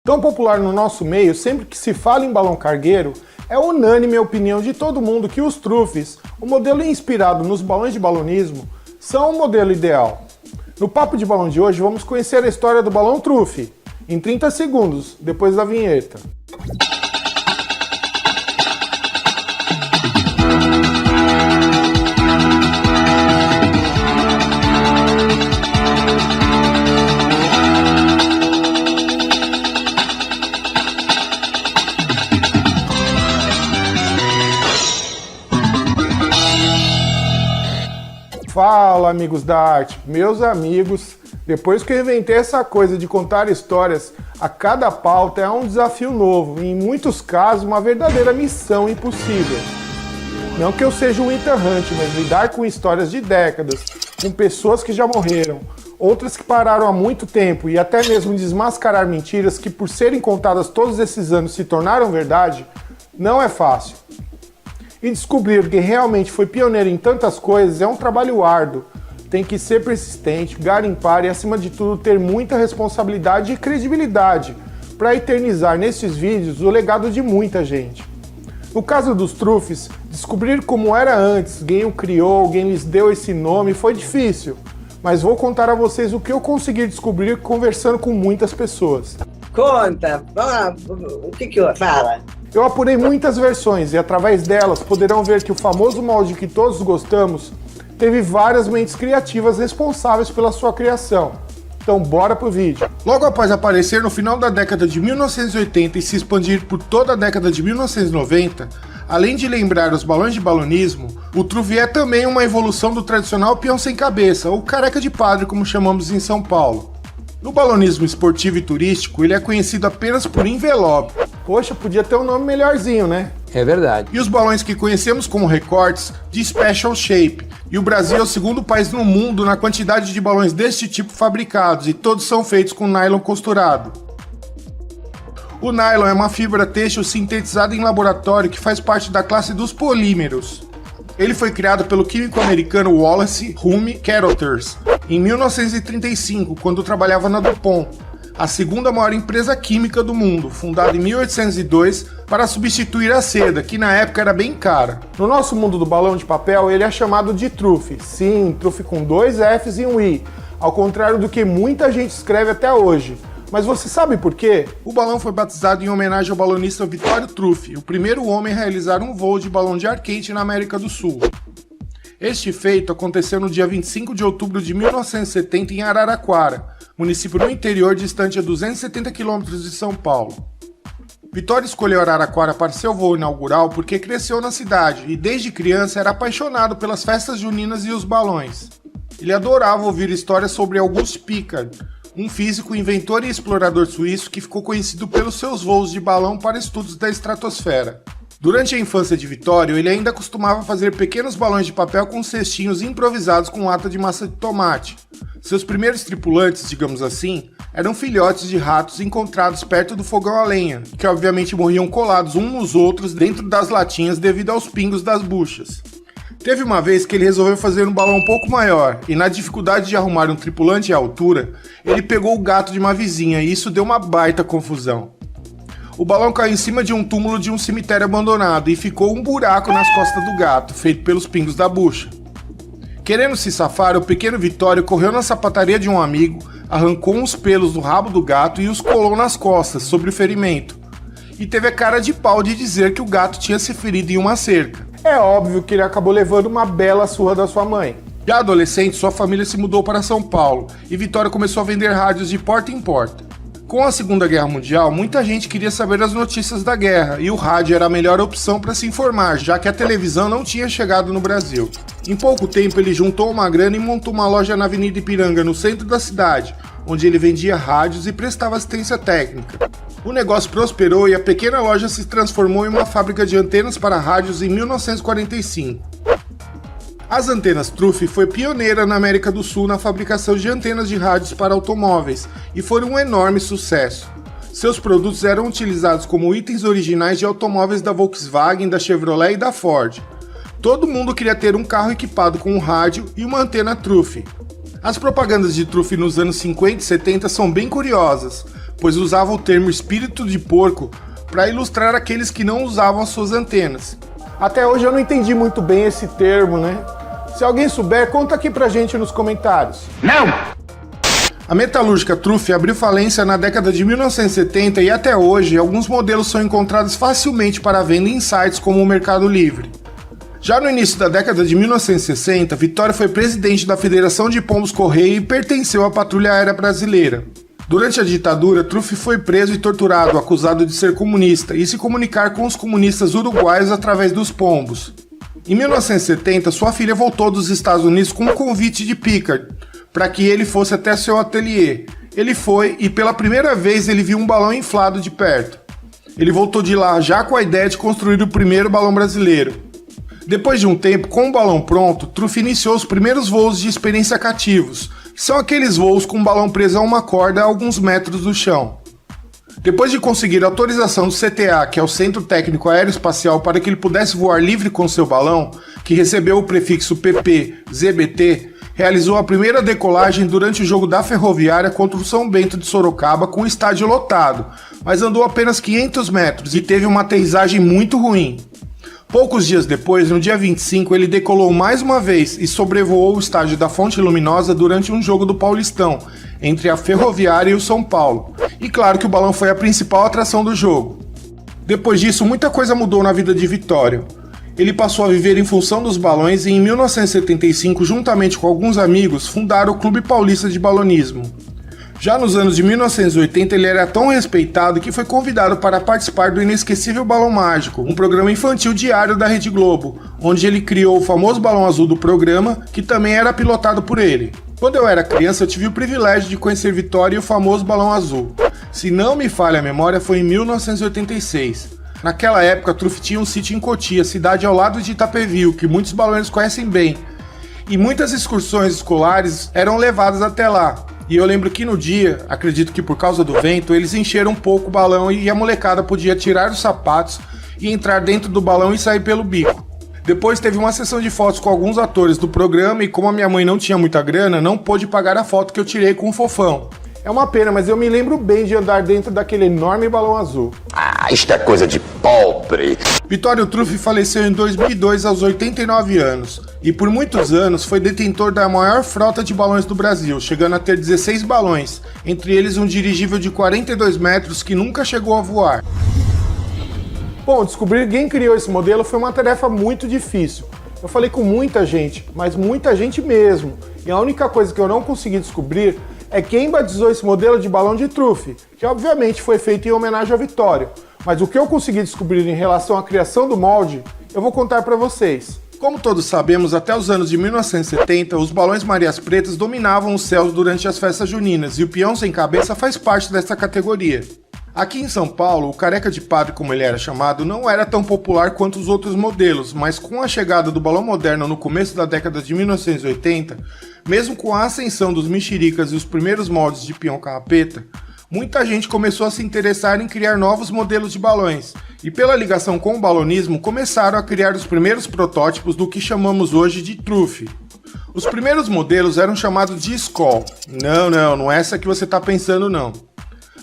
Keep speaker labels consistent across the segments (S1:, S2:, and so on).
S1: Tão popular no nosso meio, sempre que se fala em balão cargueiro, é unânime a opinião de todo mundo que os Truffes, o modelo inspirado nos balões de balonismo, são o modelo ideal. No Papo de Balão de hoje vamos conhecer a história do balão Truffe, em 30 segundos, depois da vinheta. Fala, amigos da arte, meus amigos. Depois que eu inventei essa coisa de contar histórias, a cada pauta é um desafio novo e, em muitos casos, uma verdadeira missão impossível. Não que eu seja um Ethan Hunt, mas lidar com histórias de décadas, com pessoas que já morreram, outras que pararam há muito tempo e até mesmo desmascarar mentiras que, por serem contadas todos esses anos, se tornaram verdade, não é fácil. E descobrir quem realmente foi pioneiro em tantas coisas é um trabalho árduo. Tem que ser persistente, garimpar e, acima de tudo, ter muita responsabilidade e credibilidade para eternizar nesses vídeos o legado de muita gente. No caso dos Truffes, descobrir como era antes, quem o criou, quem lhes deu esse nome foi difícil, mas vou contar a vocês o que eu consegui descobrir conversando com muitas pessoas.
S2: Conta, o que fala?
S1: Eu apurei muitas versões e através delas poderão ver que o famoso molde que todos gostamos teve várias mentes criativas responsáveis pela sua criação. Então bora pro vídeo. Logo após aparecer no final da década de 1980 e se expandir por toda a década de 1990, além de lembrar os balões de balonismo, o Truffe é também uma evolução do tradicional peão sem cabeça, ou careca de padre como chamamos em São Paulo. No balonismo esportivo e turístico, ele é conhecido apenas por envelope. Poxa, podia ter um nome melhorzinho, né?
S3: É verdade.
S1: E os balões que conhecemos como recortes de Special Shape. E o Brasil é o segundo país no mundo na quantidade de balões deste tipo fabricados, e todos são feitos com nylon costurado. O nylon é uma fibra têxtil sintetizada em laboratório que faz parte da classe dos polímeros. Ele foi criado pelo químico americano Wallace Hume Carothers em 1935, quando trabalhava na DuPont, a segunda maior empresa química do mundo, fundada em 1802 para substituir a seda, que na época era bem cara. No nosso mundo do balão de papel, ele é chamado de Truffe. Sim, Truffe com 2 Fs e um I, ao contrário do que muita gente escreve até hoje. Mas você sabe por quê? O balão foi batizado em homenagem ao balonista Vittorio Truffe, o primeiro homem a realizar um voo de balão de ar quente na América do Sul. Este feito aconteceu no dia 25 de outubro de 1970 em Araraquara, município no interior distante a 270 km de São Paulo. Vittorio escolheu Araraquara para seu voo inaugural porque cresceu na cidade e desde criança era apaixonado pelas festas juninas e os balões. Ele adorava ouvir histórias sobre Auguste Piccard, um físico, inventor e explorador suíço que ficou conhecido pelos seus voos de balão para estudos da estratosfera. Durante a infância de Vittorio, ele ainda costumava fazer pequenos balões de papel com cestinhos improvisados com lata de massa de tomate. Seus primeiros tripulantes, digamos assim, eram filhotes de ratos encontrados perto do fogão a lenha, que obviamente morriam colados uns nos outros dentro das latinhas devido aos pingos das buchas. Teve uma vez que ele resolveu fazer um balão um pouco maior, e na dificuldade de arrumar um tripulante à altura, ele pegou o gato de uma vizinha e isso deu uma baita confusão. O balão caiu em cima de um túmulo de um cemitério abandonado e ficou um buraco nas costas do gato, feito pelos pingos da bucha. Querendo se safar, o pequeno Vittorio correu na sapataria de um amigo, arrancou uns pelos do rabo do gato e os colou nas costas, sobre o ferimento. E teve a cara de pau de dizer que o gato tinha se ferido em uma cerca. É óbvio que ele acabou levando uma bela surra da sua mãe. Já adolescente, sua família se mudou para São Paulo e Vittorio começou a vender rádios de porta em porta. Com a Segunda Guerra Mundial, muita gente queria saber as notícias da guerra e o rádio era a melhor opção para se informar, já que a televisão não tinha chegado no Brasil. Em pouco tempo, ele juntou uma grana e montou uma loja na Avenida Ipiranga, no centro da cidade, onde ele vendia rádios e prestava assistência técnica. O negócio prosperou e a pequena loja se transformou em uma fábrica de antenas para rádios em 1945. As antenas Truffe foi pioneira na América do Sul na fabricação de antenas de rádios para automóveis e foram um enorme sucesso. Seus produtos eram utilizados como itens originais de automóveis da Volkswagen, da Chevrolet e da Ford. Todo mundo queria ter um carro equipado com um rádio e uma antena Truffe. As propagandas de Truffe nos anos 50 e 70 são bem curiosas, pois usava o termo espírito de porco para ilustrar aqueles que não usavam as suas antenas.
S3: Até hoje eu não entendi muito bem esse termo, né? Se alguém souber, conta aqui pra gente nos comentários.
S4: Não!
S1: A metalúrgica Truff abriu falência na década de 1970 e até hoje alguns modelos são encontrados facilmente para venda em sites como o Mercado Livre. Já no início da década de 1960, Vitória foi presidente da Federação de Pombos Correio e pertenceu à Patrulha Aérea Brasileira. Durante a ditadura, Truff foi preso e torturado, acusado de ser comunista e se comunicar com os comunistas uruguaios através dos pombos. Em 1970, sua filha voltou dos Estados Unidos com um convite de Pickard para que ele fosse até seu ateliê. Ele foi e pela primeira vez ele viu um balão inflado de perto. Ele voltou de lá já com a ideia de construir o primeiro balão brasileiro. Depois de um tempo, com o balão pronto, Truff iniciou os primeiros voos de experiência cativos. São aqueles voos com o balão preso a uma corda a alguns metros do chão. Depois de conseguir a autorização do CTA, que é o Centro Técnico Aeroespacial, para que ele pudesse voar livre com seu balão, que recebeu o prefixo PP-ZBT, realizou a primeira decolagem durante o jogo da Ferroviária contra o São Bento de Sorocaba com o estádio lotado, mas andou apenas 500 metros e teve uma aterrissagem muito ruim. Poucos dias depois, no dia 25, ele decolou mais uma vez e sobrevoou o estádio da Fonte Luminosa durante um jogo do Paulistão, entre a Ferroviária e o São Paulo. E claro que o balão foi a principal atração do jogo. Depois disso, muita coisa mudou na vida de Vitória. Ele passou a viver em função dos balões e em 1975, juntamente com alguns amigos, fundaram o Clube Paulista de Balonismo. Já nos anos de 1980, ele era tão respeitado que foi convidado para participar do inesquecível Balão Mágico, um programa infantil diário da Rede Globo, onde ele criou o famoso balão azul do programa, que também era pilotado por ele. Quando eu era criança, eu tive o privilégio de conhecer Vitória e o famoso balão azul. Se não me falha a memória, foi em 1986. Naquela época, Truff tinha um sítio em Cotia, cidade ao lado de Itapevi, que muitos balões conhecem bem. E muitas excursões escolares eram levadas até lá. E eu lembro que no dia, acredito que por causa do vento, eles encheram um pouco o balão e a molecada podia tirar os sapatos e entrar dentro do balão e sair pelo bico. Depois teve uma sessão de fotos com alguns atores do programa e como a minha mãe não tinha muita grana, não pôde pagar a foto que eu tirei com o Fofão.
S3: É uma pena, mas eu me lembro bem de andar dentro daquele enorme balão azul.
S4: Ah, isto é coisa de pobre.
S1: Vitório Truff faleceu em 2002 aos 89 anos e por muitos anos foi detentor da maior frota de balões do Brasil, chegando a ter 16 balões, entre eles um dirigível de 42 metros que nunca chegou a voar.
S3: Bom, descobrir quem criou esse modelo foi uma tarefa muito difícil. Eu falei com muita gente, mas muita gente mesmo, e a única coisa que eu não consegui descobrir é quem batizou esse modelo de balão de Truff, que obviamente foi feito em homenagem a Vitória. Mas o que eu consegui descobrir em relação à criação do molde, eu vou contar para vocês.
S1: Como todos sabemos, até os anos de 1970, os balões Marias Pretas dominavam os céus durante as festas juninas, e o peão sem cabeça faz parte dessa categoria. Aqui em São Paulo, o careca de padre, como ele era chamado, não era tão popular quanto os outros modelos, mas com a chegada do balão moderno no começo da década de 1980, mesmo com a ascensão dos mexericas e os primeiros moldes de peão carrapeta, muita gente começou a se interessar em criar novos modelos de balões, e pela ligação com o balonismo, começaram a criar os primeiros protótipos do que chamamos hoje de Truff. Os primeiros modelos eram chamados de Skol. Não é essa que você está pensando não.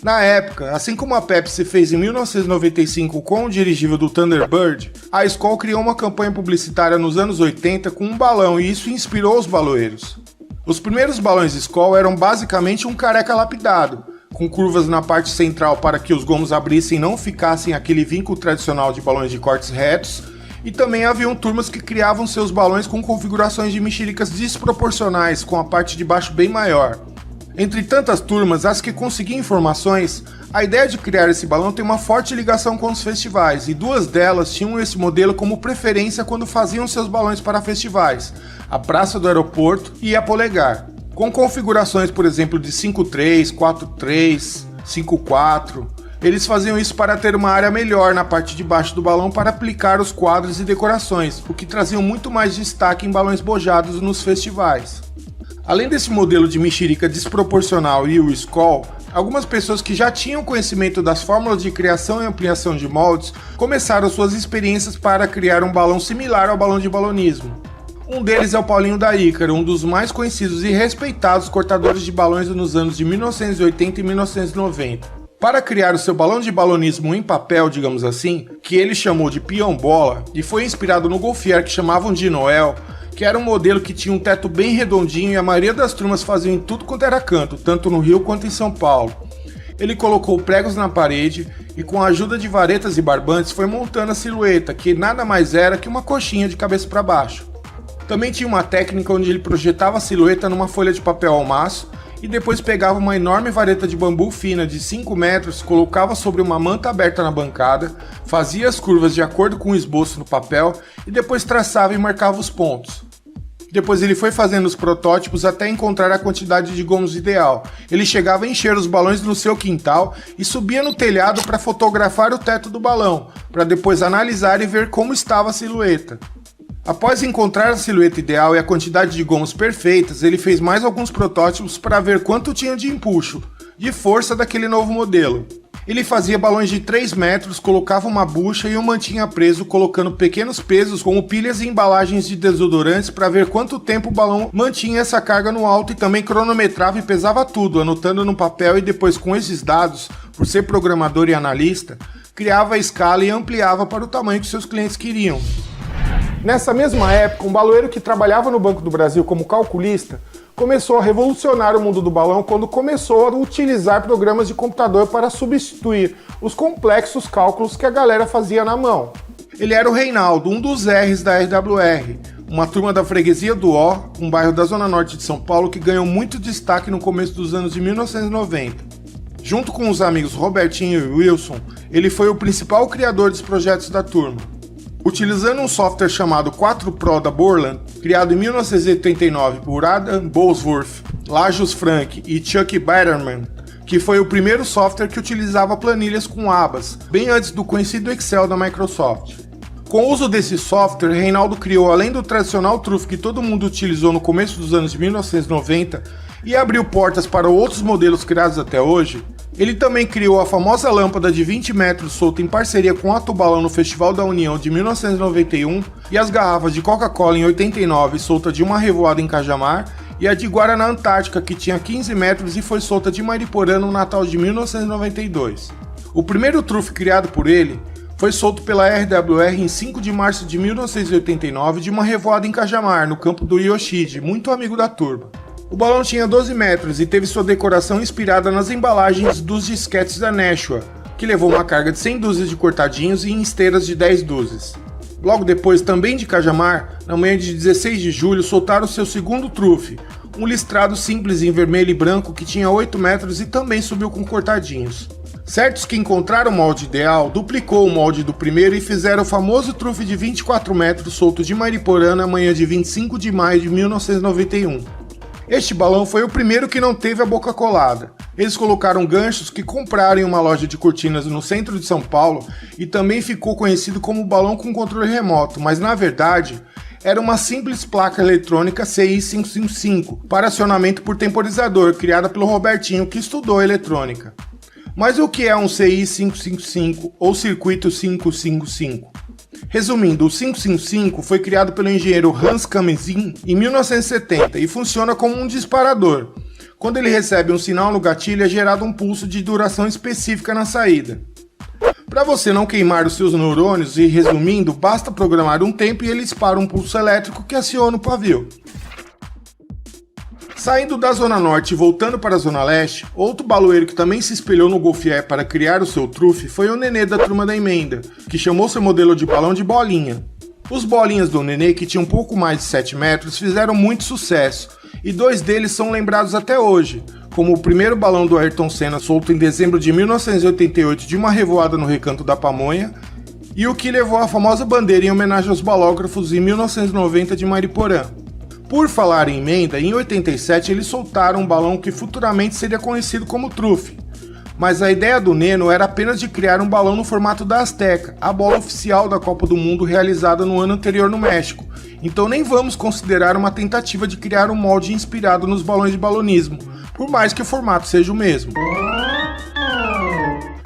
S1: Na época, assim como a Pepsi fez em 1995 com o dirigível do Thunderbird, a Skol criou uma campanha publicitária nos anos 80 com um balão e isso inspirou os baloeiros. Os primeiros balões Skol eram basicamente um careca lapidado, com curvas na parte central para que os gomos abrissem e não ficassem aquele vinco tradicional de balões de cortes retos, e também haviam turmas que criavam seus balões com configurações de mexericas desproporcionais, com a parte de baixo bem maior. Entre tantas turmas, as que conseguiam informações, a ideia de criar esse balão tem uma forte ligação com os festivais, e duas delas tinham esse modelo como preferência quando faziam seus balões para festivais, a Praça do Aeroporto e a Polegar, com configurações, por exemplo, de 5.3, 4.3, 5.4. Eles faziam isso para ter uma área melhor na parte de baixo do balão para aplicar os quadros e decorações, o que trazia muito mais destaque em balões bojados nos festivais. Além desse modelo de mexerica desproporcional e o Skol, algumas pessoas que já tinham conhecimento das fórmulas de criação e ampliação de moldes começaram suas experiências para criar um balão similar ao balão de balonismo. Um deles é o Paulinho da Ícaro, um dos mais conhecidos e respeitados cortadores de balões nos anos de 1980 e 1990. Para criar o seu balão de balonismo em papel, digamos assim, que ele chamou de peão-bola, e foi inspirado no Golfier que chamavam de Noel, que era um modelo que tinha um teto bem redondinho e a maioria das turmas faziam em tudo quanto era canto, tanto no Rio quanto em São Paulo. Ele colocou pregos na parede e com a ajuda de varetas e barbantes foi montando a silhueta, que nada mais era que uma coxinha de cabeça para baixo. Também tinha uma técnica onde ele projetava a silhueta numa folha de papel ao maço e depois pegava uma enorme vareta de bambu fina de 5 metros, colocava sobre uma manta aberta na bancada, fazia as curvas de acordo com o esboço no papel e depois traçava e marcava os pontos. Depois ele foi fazendo os protótipos até encontrar a quantidade de gomos ideal. Ele chegava a encher os balões no seu quintal e subia no telhado para fotografar o teto do balão, para depois analisar e ver como estava a silhueta. Após encontrar a silhueta ideal e a quantidade de gomos perfeitas, ele fez mais alguns protótipos para ver quanto tinha de empuxo, de força daquele novo modelo. Ele fazia balões de 3 metros, colocava uma bucha e o mantinha preso, colocando pequenos pesos como pilhas e embalagens de desodorantes para ver quanto tempo o balão mantinha essa carga no alto e também cronometrava e pesava tudo, anotando no papel e depois com esses dados, por ser programador e analista, criava a escala e ampliava para o tamanho que seus clientes queriam.
S3: Nessa mesma época, um baloeiro que trabalhava no Banco do Brasil como calculista começou a revolucionar o mundo do balão quando começou a utilizar programas de computador para substituir os complexos cálculos que a galera fazia na mão.
S1: Ele era o Reinaldo, um dos R's da RWR, uma turma da freguesia do Ó, um bairro da zona norte de São Paulo que ganhou muito destaque no começo dos anos de 1990. Junto com os amigos Robertinho e Wilson, ele foi o principal criador dos projetos da turma. Utilizando um software chamado 4Pro da Borland, criado em 1989 por Adam Bosworth, Lajos Frank e Chuck Batterman, que foi o primeiro software que utilizava planilhas com abas, bem antes do conhecido Excel da Microsoft. Com o uso desse software, Reinaldo criou, além do tradicional trufe que todo mundo utilizou no começo dos anos de 1990 e abriu portas para outros modelos criados até hoje, ele também criou a famosa lâmpada de 20 metros solta em parceria com a Tubalão no Festival da União de 1991 e as garrafas de Coca-Cola em 89 solta de uma revoada em Cajamar e a de Guaraná Antártica que tinha 15 metros e foi solta de Mariporã no Natal de 1992. O primeiro trufe criado por ele foi solto pela RWR em 5 de março de 1989 de uma revoada em Cajamar, no campo do Yoshide, muito amigo da turma. O balão tinha 12 metros e teve sua decoração inspirada nas embalagens dos disquetes da Nashua, que levou uma carga de 100 dúzias de cortadinhos e em esteiras de 10 dúzias. Logo depois, também de Cajamar, na manhã de 16 de julho, soltaram seu segundo trufe, um listrado simples em vermelho e branco que tinha 8 metros e também subiu com cortadinhos. Certos que encontraram o molde ideal, duplicou o molde do primeiro e fizeram o famoso trufe de 24 metros solto de Mariporã na manhã de 25 de maio de 1991. Este balão foi o primeiro que não teve a boca colada. Eles colocaram ganchos que compraram em uma loja de cortinas no centro de São Paulo e também ficou conhecido como balão com controle remoto, mas na verdade era uma simples placa eletrônica CI555 para acionamento por temporizador, criada pelo Robertinho que estudou eletrônica. Mas o que é um CI555 ou circuito 555? Resumindo, o 555 foi criado pelo engenheiro Hans Kamen-Zinn em 1970 e funciona como um disparador. Quando ele recebe um sinal no gatilho, é gerado um pulso de duração específica na saída. Para você não queimar os seus neurônios e resumindo, basta programar um tempo e ele dispara um pulso elétrico que aciona o pavio. Saindo da Zona Norte e voltando para a Zona Leste, outro baloeiro que também se espelhou no Golfier para criar o seu trufe foi o Nenê da Turma da Emenda, que chamou seu modelo de balão de bolinha. Os bolinhas do Nenê, que tinham um pouco mais de 7 metros, fizeram muito sucesso, e 2 deles são lembrados até hoje, como o primeiro balão do Ayrton Senna solto em dezembro de 1988 de uma revoada no Recanto da Pamonha, e o que levou a famosa bandeira em homenagem aos balógrafos em 1990 de Mariporã. Por falar em emenda, em 87 eles soltaram um balão que futuramente seria conhecido como trufe. Mas a ideia do Neno era apenas de criar um balão no formato da Azteca, a bola oficial da Copa do Mundo realizada no ano anterior no México. Então nem vamos considerar uma tentativa de criar um molde inspirado nos balões de balonismo, por mais que o formato seja o mesmo.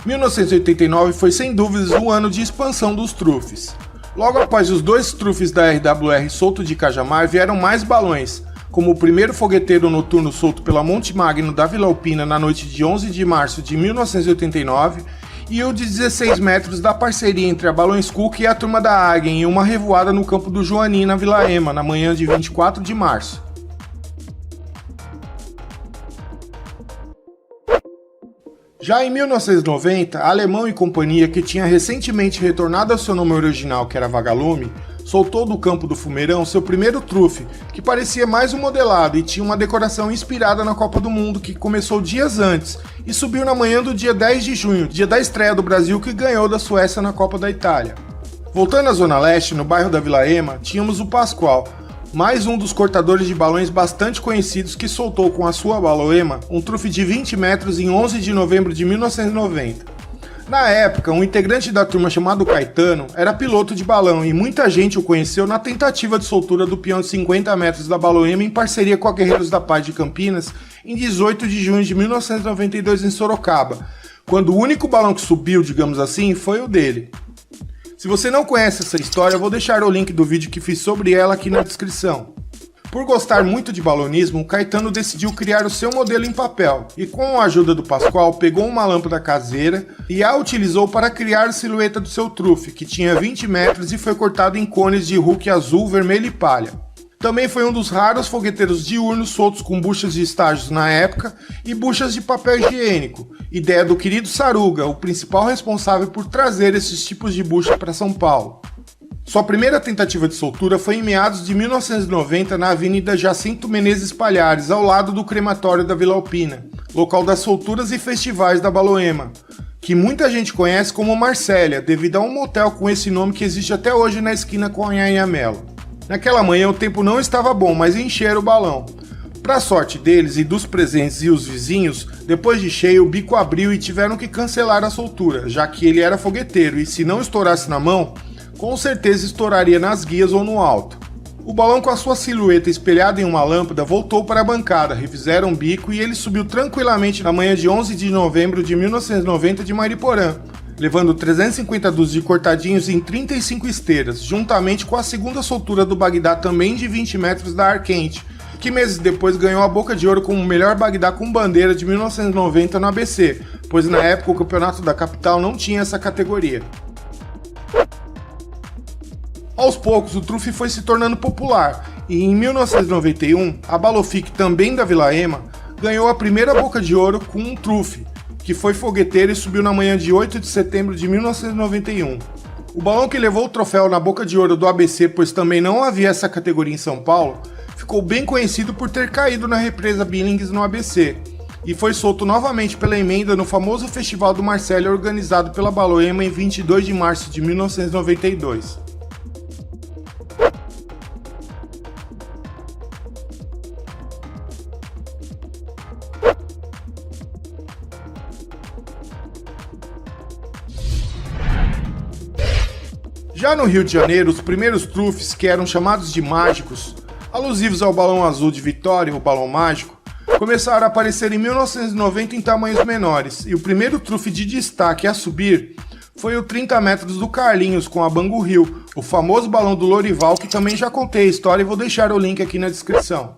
S1: 1989 foi sem dúvidas um ano de expansão dos trufes. Logo após os 2 trufes da RWR solto de Cajamar vieram mais balões, como o primeiro fogueteiro noturno solto pela Monte Magno da Vila Alpina na noite de 11 de março de 1989, e o de 16 metros da parceria entre a Balões Cook e a Turma da Águia em uma revoada no campo do Joanim, na Vila Ema, na manhã de 24 de março. Já em 1990, Alemão e companhia, que tinha recentemente retornado ao seu nome original, que era Vagalume, soltou do campo do Fumeirão seu primeiro trufe, que parecia mais um modelado e tinha uma decoração inspirada na Copa do Mundo, que começou dias antes, e subiu na manhã do dia 10 de junho, dia da estreia do Brasil, que ganhou da Suécia na Copa da Itália. Voltando à Zona Leste, no bairro da Vila Ema, tínhamos o Pascoal, mais um dos cortadores de balões bastante conhecidos, que soltou com a sua Baloema um trufe de 20 metros em 11 de novembro de 1990. Na época, um integrante da turma chamado Caetano era piloto de balão e muita gente o conheceu na tentativa de soltura do peão de 50 metros da Baloema em parceria com a Guerreiros da Paz de Campinas em 18 de junho de 1992 em Sorocaba, quando o único balão que subiu, digamos assim, foi o dele. Se você não conhece essa história, eu vou deixar o link do vídeo que fiz sobre ela aqui na descrição. Por gostar muito de balonismo, o Caetano decidiu criar o seu modelo em papel e, com a ajuda do Pascoal, pegou uma lâmpada caseira e a utilizou para criar a silhueta do seu trufe, que tinha 20 metros e foi cortado em cones de Hulk azul, vermelho e palha. Também foi um dos raros fogueteiros diurnos soltos com buchas de estágios na época e buchas de papel higiênico, ideia do querido Saruga, o principal responsável por trazer esses tipos de bucha para São Paulo. Sua primeira tentativa de soltura foi em meados de 1990 na Avenida Jacinto Menezes Palhares, ao lado do crematório da Vila Alpina, local das solturas e festivais da Baloema, que muita gente conhece como Marcélia, devido a um motel com esse nome que existe até hoje na esquina com Anhanhamelo. Naquela manhã o tempo não estava bom, mas encheram o balão. Para sorte deles e dos presentes e os vizinhos, depois de cheio o bico abriu e tiveram que cancelar a soltura, já que ele era fogueteiro e se não estourasse na mão, com certeza estouraria nas guias ou no alto. O balão, com a sua silhueta espelhada em uma lâmpada, voltou para a bancada, refizeram o bico e ele subiu tranquilamente na manhã de 11 de novembro de 1990 de Mariporã, levando 350 dúzias de cortadinhos em 35 esteiras, juntamente com a segunda soltura do Bagdá, também de 20 metros da Ar Quente, que meses depois ganhou a Boca de Ouro como o melhor Bagdá com bandeira de 1990 no ABC, pois na época o campeonato da capital não tinha essa categoria. Aos poucos, o trufe foi se tornando popular, e em 1991, a Balofic, também da Vila Ema, ganhou a primeira Boca de Ouro com um trufe, que foi fogueteiro e subiu na manhã de 8 de setembro de 1991. O balão que levou o troféu na Boca de Ouro do ABC, pois também não havia essa categoria em São Paulo, ficou bem conhecido por ter caído na represa Billings no ABC, e foi solto novamente pela emenda no famoso Festival do Marcélia organizado pela Baloema em 22 de março de 1992. Já no Rio de Janeiro, os primeiros trufes, que eram chamados de mágicos, alusivos ao balão azul de Vitória, o balão mágico, começaram a aparecer em 1990 em tamanhos menores, e o primeiro trufe de destaque a subir foi o 30 metros do Carlinhos com a Bangu Rio, o famoso balão do Lorival, que também já contei a história e vou deixar o link aqui na descrição.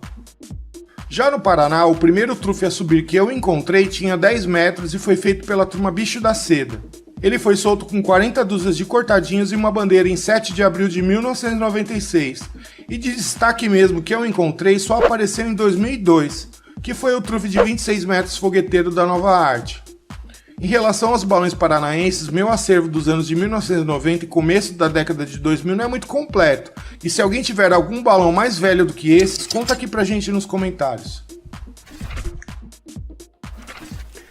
S1: Já no Paraná, o primeiro trufe a subir que eu encontrei tinha 10 metros e foi feito pela turma Bicho da Seda. Ele foi solto com 40 dúzias de cortadinhos e uma bandeira em 7 de abril de 1996. E de destaque mesmo que eu encontrei só apareceu em 2002, que foi o trufe de 26 metros fogueteiro da Nova Arte. Em relação aos balões paranaenses, meu acervo dos anos de 1990 e começo da década de 2000 não é muito completo. E se alguém tiver algum balão mais velho do que esses, conta aqui pra gente nos comentários.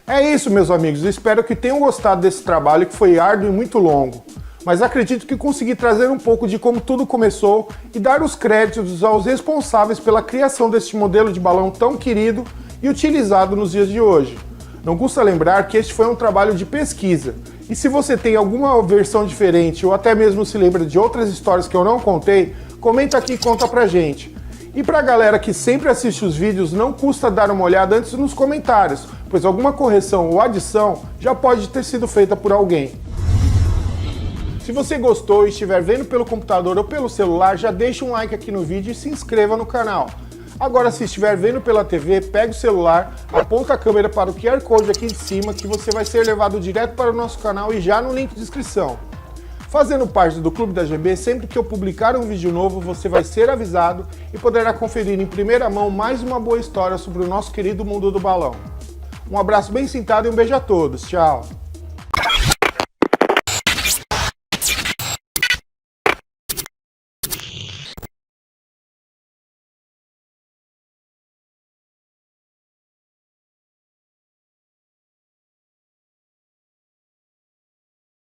S3: É isso, meus amigos, eu espero que tenham gostado desse trabalho que foi árduo e muito longo, mas acredito que consegui trazer um pouco de como tudo começou e dar os créditos aos responsáveis pela criação deste modelo de balão tão querido e utilizado nos dias de hoje. Não custa lembrar que este foi um trabalho de pesquisa, e se você tem alguma versão diferente ou até mesmo se lembra de outras histórias que eu não contei, comenta aqui e conta pra gente. E pra galera que sempre assiste os vídeos, não custa dar uma olhada antes nos comentários, pois alguma correção ou adição já pode ter sido feita por alguém. Se você gostou e estiver vendo pelo computador ou pelo celular, já deixa um like aqui no vídeo e se inscreva no canal. Agora, se estiver vendo pela TV, pega o celular, aponta a câmera para o QR Code aqui em cima, que você vai ser levado direto para o nosso canal e já no link de inscrição. Fazendo parte do Clube da GB, sempre que eu publicar um vídeo novo, você vai ser avisado e poderá conferir em primeira mão mais uma boa história sobre o nosso querido mundo do balão. Um abraço bem sentado e um beijo a todos. Tchau!